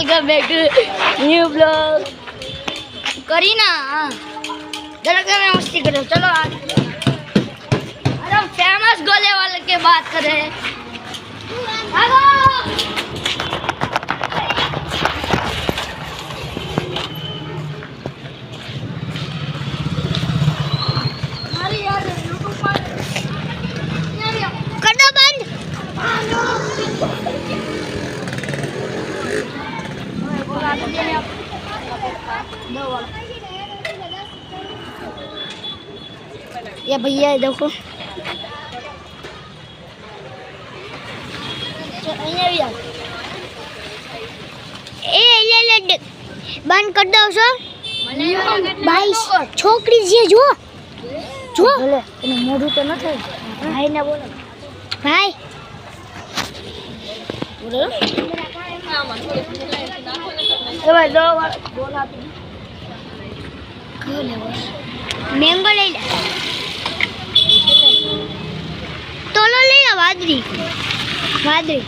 Welcome back to new blog. Kareena जरा जरा मस्ती करो। चलो अरे फेमस गोले वाले के बात कर रहे हैं। ये भैया देखो बंद कर दो सो भाई छोकरी जी जो जो मोड़ू तो न थे भाई ने बोलो भाई मैंगो ले ले तोलो ले या वादरी वादरी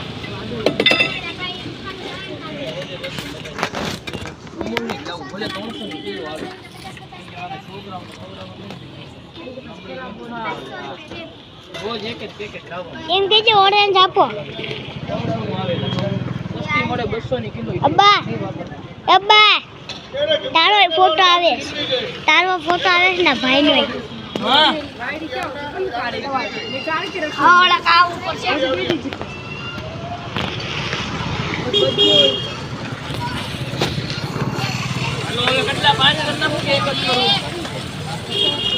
એમ કે છે ઓરેન્જ આપો અબ્બા અબ્બા તારો ફોટો આવે ને ભાઈનો હા ઓલા કાવ ઉપર છે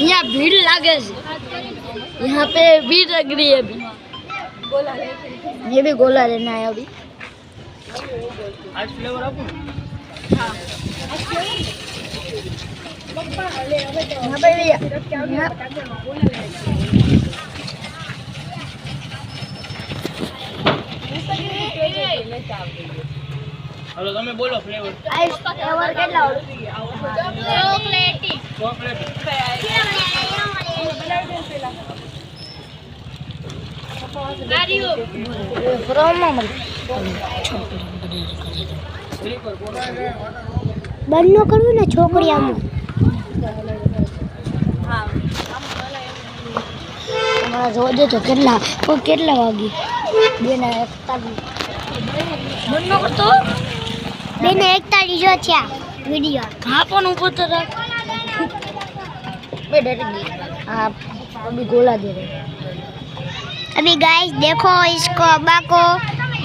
यहाँ भीड़ लागे यहाँ पे भीड़ लग रही है अभी। ये भी गोला लेना है अभी। आज फ्लेवर आपको यहाँ पे हेलो તમે બોલો ફ્લેવર આઈસ ફ્લેવર કેટલા ચોકલેટી નારિયો ફ્રોમ બંધ ન કરવું ને છોકરી આમ અમારા જોજો તો કેટલા વાગી 2:41 બંધ ન કરતો 2:41 जो छा वीडियो कहां पर ऊपर तो रख मैं डर गई। आप अभी गोला दे रहे हैं। अभी गाइस देखो इसको अब्बा को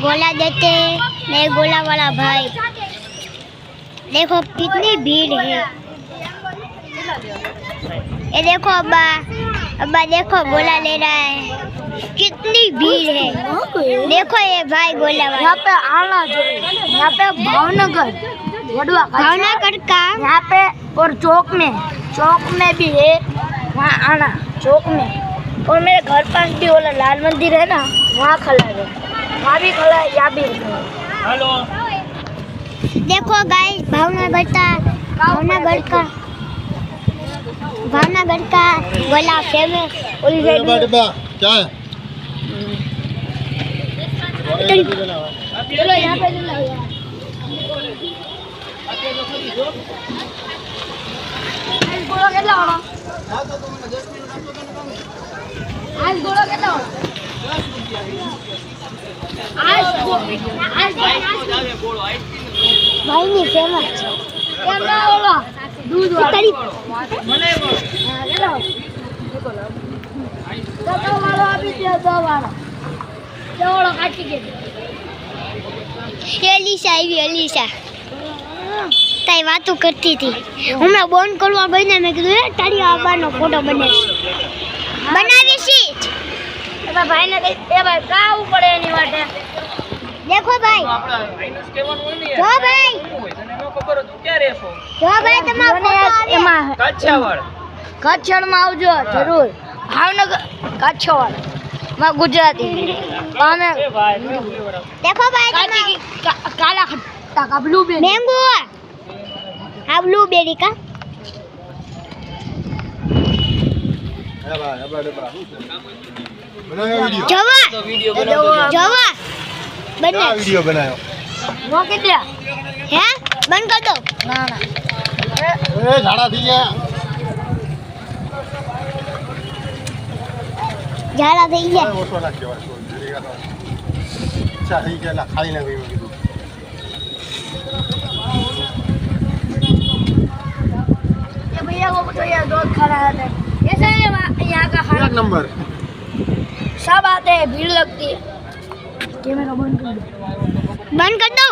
गोला देते हैं। मैं गोला वाला भाई देखो कितनी भीड़ है। ये देखो अब्बा देखो गोला ले रहा है। कितनी भीड़ है देखो ये भाई गोला वाला। यहाँ पे आना चाहिए। यहाँ पे भावनगर का यहाँ पे और चौक में भी है। वहाँ आना चौक में। और मेरे घर पास भी वाला लाल मंदिर है ना वहाँ खड़ा है। वहाँ भी खड़ा है यहाँ भी। हेलो देखो गाइस भावनगर का गोला फेमस। क्या है चलो यहाँ पे गोला કેટલા વાળો આજ ગોળો કેટલા વાળો ભાઈ ની ફેમસ કેમ ના ઓલા દૂધ વાળી મને કેટલા તો વાળો આપી દે તો વાળો ચોળો કાચી કે એલિશા તાઈ વાતો કરતી હતી હમણાં બોન કરવા ગઈ ને મેં કીધું તારી આબાનો ફોટો બનાવી છી એ ભાઈ ને એ ભાઈ કાવું પડે એની માટે देखो भाई જો ભાઈ તને નો ખબર તું ક્યાં રહેશો જો ભાઈ તમારો ફોટો એમાં કાછાવાડ માં આવજો જરૂર ભાવનગર કાછાવાડ માં ગુજરાતી અમે देखो भाई काला खट्टा का ब्लूबेरी मैंगो हाँ ब्लूबेरी का जवा बना वीडियो बनायो वो कितना બંધ કર દો. ના ના એ ઝાડા થઈ ગયા. ઝાડા થઈ ગયા. ઓછો નાખજો અચ્છા થઈ ગયા એટલે ખાઈ નાખી મેં કીધું. ये भैया को तो यार बहुत खड़ा है ऐसे यहाँ का खाना એક નંબર. सब आते हैं भीड़ लगती है कैमरा बंद कर दो બંધ કર દો.